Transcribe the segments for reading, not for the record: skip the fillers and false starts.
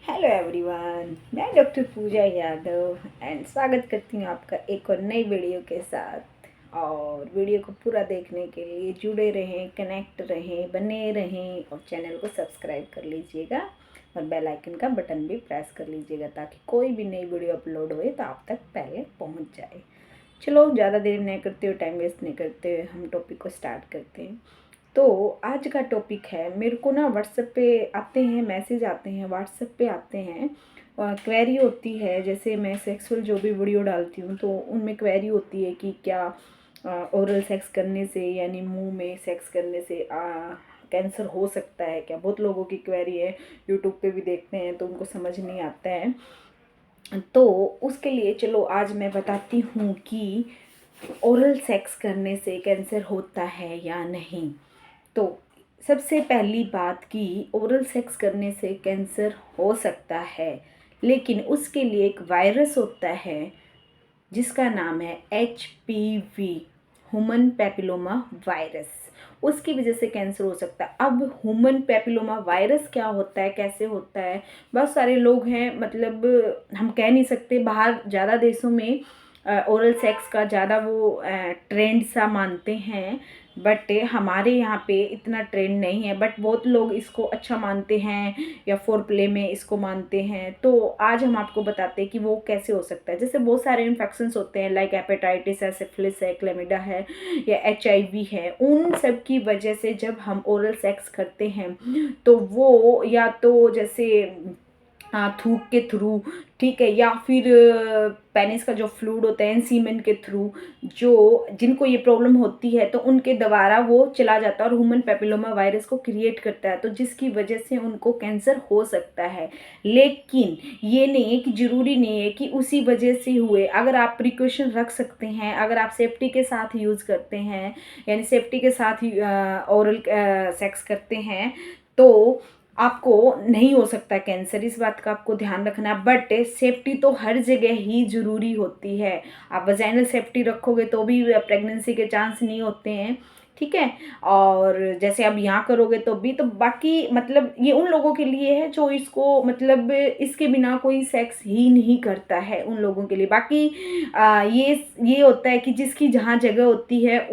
Hello everyone, मैं doctor Puja Yadav and स्वागत करती हूँ आपका एक और नई वीडियो के साथ। और वीडियो को पूरा देखने के लिए जुड़े रहें, कनेक्ट रहें, बने रहें और चैनल को सब्सक्राइब कर लीजिएगा और बेल आइकन का बटन भी प्रेस कर लीजिएगा ताकि कोई भी नई वीडियो अपलोड होए तो आप तक पहले पहुँच जाए। चलो ज़्यादा देर नहीं करते हुए, टाइम वेस्ट नहीं करते हुए हम टॉपिक को स्टार्ट करते हैं। तो आज का टॉपिक है, मेरे को ना व्हाट्सएप पे आते हैं, मैसेज आते हैं, व्हाट्सएप पे आते हैं, क्वेरी होती है। जैसे मैं सेक्सुअल जो भी वीडियो डालती हूँ तो उनमें क्वेरी होती है कि क्या ओरल सेक्स करने से यानी मुंह में सेक्स करने से कैंसर हो सकता है क्या। बहुत लोगों की क्वेरी है, यूट्यूब पे भी देखते हैं तो उनको समझ नहीं आता है। तो उसके लिए चलो आज मैं बताती हूँ कि ओरल सेक्स करने से कैंसर होता है या नहीं। तो सबसे पहली बात कि ओरल सेक्स करने से कैंसर हो सकता है, लेकिन उसके लिए एक वायरस होता है जिसका नाम है HPV, ह्यूमन पैपिलोमा वायरस। उसकी वजह से कैंसर हो सकता है। अब ह्यूमन पैपिलोमा वायरस क्या होता है, कैसे होता है, बहुत सारे लोग हैं, मतलब हम कह नहीं सकते। बाहर ज़्यादा देशों में ओरल सेक्स का ज़्यादा वो ट्रेंड सा मानते हैं, बट हमारे यहाँ पे इतना ट्रेंड नहीं है। बट बहुत लोग इसको अच्छा मानते हैं या फोर प्ले में इसको मानते हैं। तो आज हम आपको बताते हैं कि वो कैसे हो सकता है। जैसे बहुत सारे इन्फेक्शंस होते हैं, लाइक हेपेटाइटिस है, सिफिलिस है, क्लेमिडा है या HIV है। उन सब की वजह से जब हम ओरल सेक्स करते हैं तो वो या तो जैसे थूक के थ्रू, ठीक है, या फिर पेनिस का जो फ्लूइड होता है सीमेन के थ्रू, जो जिनको ये प्रॉब्लम होती है तो उनके द्वारा वो चला जाता है और ह्यूमन पैपिलोमा वायरस को क्रिएट करता है, तो जिसकी वजह से उनको कैंसर हो सकता है। लेकिन ये नहीं है कि ज़रूरी नहीं है कि उसी वजह से हुए। अगर आप प्रिकॉशन रख सकते हैं, अगर आप सेफ्टी के साथ यूज़ करते हैं, यानी सेफ्टी के साथ ओरल सेक्स करते हैं, तो आपको नहीं हो सकता कैंसर। इस बात का आपको ध्यान रखना है। बट सेफ्टी तो हर जगह ही ज़रूरी होती है। आप वजाइनल सेफ्टी रखोगे तो भी प्रेगनेंसी के चांस नहीं होते हैं, ठीक है। और जैसे अब यहाँ करोगे तो भी, तो बाकी मतलब ये उन लोगों के लिए है जो इसको मतलब इसके बिना कोई सेक्स ही नहीं करता है, उन लोगों के लिए। बाकी ये होता है कि जिसकी जहाँ जगह होती है,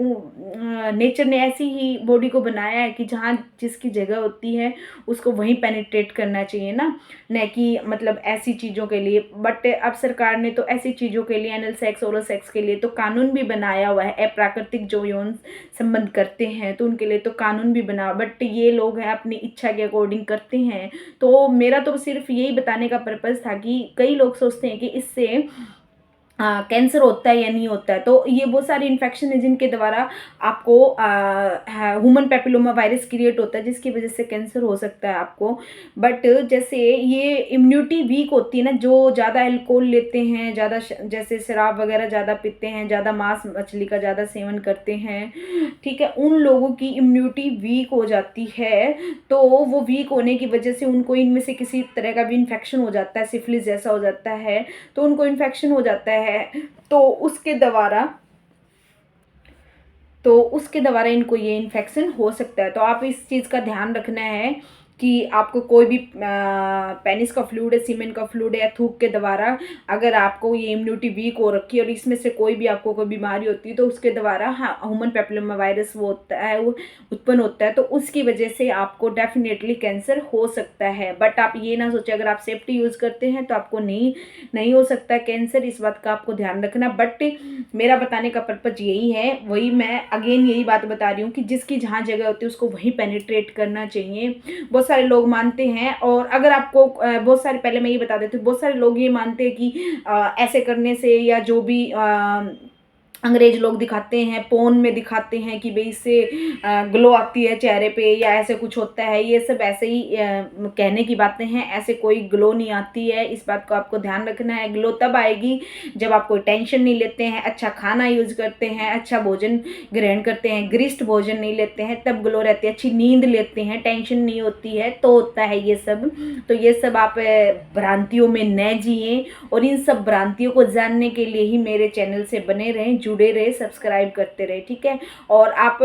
नेचर ने ऐसी ही बॉडी को बनाया है कि जहाँ जिसकी जगह होती है उसको वहीं पेनिट्रेट करना चाहिए ना, न कि मतलब ऐसी चीज़ों के लिए। बट अब सरकार ने तो ऐसी चीज़ों के लिए, एनल सेक्स, ओरल सेक्स के लिए तो कानून भी बनाया हुआ है। अप्राकृतिक जो यौन संबंध करते हैं तो उनके लिए तो कानून भी बना, बट ये लोग हैं अपनी इच्छा के अकॉर्डिंग करते हैं। तो मेरा तो सिर्फ यही बताने का पर्पज़ था कि कई लोग सोचते हैं कि इससे कैंसर होता है या नहीं होता है। तो ये बहुत सारे इन्फेक्शन है जिनके द्वारा आपको ह्यूमन पैपिलोमा वायरस क्रिएट होता है, जिसकी वजह से कैंसर हो सकता है आपको। बट जैसे ये इम्यूनिटी वीक होती है ना, जो ज़्यादा अल्कोहल लेते हैं, ज़्यादा जैसे शराब वगैरह ज़्यादा पीते हैं, ज़्यादा मांस मछली का ज़्यादा सेवन करते हैं, ठीक है, उन लोगों की इम्यूनिटी वीक हो जाती है। तो वो वीक होने की वजह से उनको इनमें से किसी तरह का भी इन्फेक्शन हो जाता है, सिफिलिस जैसा हो जाता है, तो उनको इन्फेक्शन हो जाता है। तो उसके द्वारा इनको ये इन्फेक्शन हो सकता है। तो आप इस चीज़ का ध्यान रखना है कि आपको कोई भी पेनिस का फ्लूइड है, सीमेन का फ्लूइड है या थूक के द्वारा अगर आपको ये इम्यूनिटी वीक हो रखी है और इसमें से कोई भी आपको कोई बीमारी होती है तो उसके द्वारा ह्यूमन पैपिलोमा वायरस वो होता है, वो उत्पन्न होता है, तो उसकी वजह से आपको डेफिनेटली कैंसर हो सकता है। बट आप ये ना सोचें अगर आप सेफ्टी यूज़ करते हैं तो आपको नहीं हो सकता कैंसर, इस बात का आपको ध्यान रखना। बट मेरा बताने का पर्पज यही है, वही मैं अगेन यही बात बता रही हूँ कि जिसकी जहाँ जगह होती है उसको वहीं पेनिट्रेट करना चाहिए। बहुत सारे लोग मानते हैं, और अगर आपको बहुत सारे, पहले मैं ये बता देती हूँ, बहुत सारे लोग ये मानते हैं कि ऐसे करने से या जो भी अंग्रेज लोग दिखाते हैं, पोन में दिखाते हैं कि भाई इससे ग्लो आती है चेहरे पे या ऐसे कुछ होता है, ये सब ऐसे ही कहने की बातें हैं। ऐसे कोई ग्लो नहीं आती है, इस बात को आपको ध्यान रखना है। ग्लो तब आएगी जब आप कोई टेंशन नहीं लेते हैं, अच्छा खाना यूज करते हैं, अच्छा भोजन ग्रहण करते हैं, गरिष्ठ भोजन नहीं लेते हैं, तब ग्लो रहती है। अच्छी नींद लेते हैं, टेंशन नहीं होती है, तो होता है ये सब। तो ये सब आप भ्रांतियों में न जिए, और इन सब भ्रांतियों को जानने के लिए ही मेरे चैनल से बने रहें, जुड़े रहे, सब्सक्राइब करते रहे, ठीक है। और आप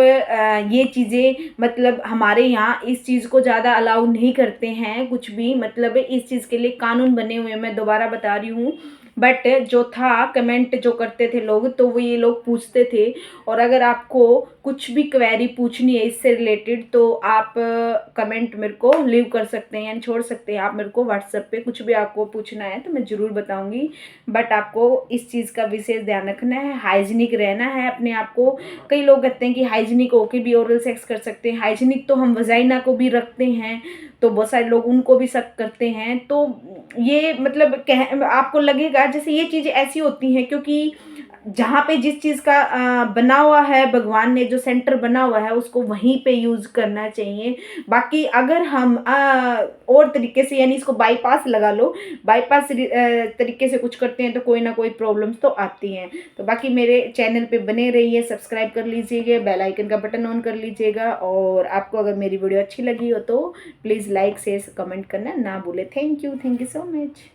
ये चीज़ें मतलब हमारे यहाँ इस चीज़ को ज़्यादा अलाउ नहीं करते हैं कुछ भी, मतलब इस चीज़ के लिए कानून बने हुए हैं, मैं दोबारा बता रही हूँ। बट जो था कमेंट जो करते थे लोग, तो वो ये लोग पूछते थे। और अगर आपको कुछ भी क्वेरी पूछनी है इससे रिलेटेड तो आप कमेंट मेरे को लीव कर सकते हैं, यानी छोड़ सकते हैं आप मेरे को व्हाट्सएप पे, कुछ भी आपको पूछना है तो मैं ज़रूर बताऊंगी। बट आपको इस चीज़ का विशेष ध्यान रखना है, हाइजीनिक रहना है अपने आप को। कई लोग कहते हैं कि हाइजीनिक होके भी ओरल सेक्स कर सकते हैं, हाइजीनिक तो हम वजाइना को भी रखते हैं, तो बहुत सारे लोग उनको भी शक करते हैं। तो ये मतलब आपको लगेगा जैसे ये चीज़ें ऐसी होती हैं क्योंकि जहाँ पे जिस चीज़ का बना हुआ है, भगवान ने जो सेंटर बना हुआ है उसको वहीं पे यूज़ करना चाहिए। बाकी अगर हम और तरीके से, यानी इसको बाईपास लगा लो, बाईपास तरीके से कुछ करते हैं तो कोई ना कोई प्रॉब्लम्स तो आती हैं। तो बाकी मेरे चैनल पे बने रहिए, सब्सक्राइब कर लीजिएगा, बेल आइकन का बटन ऑन कर लीजिएगा। और आपको अगर मेरी वीडियो अच्छी लगी हो तो प्लीज़ लाइक शेयर कमेंट करना ना भूले। Thank you so much.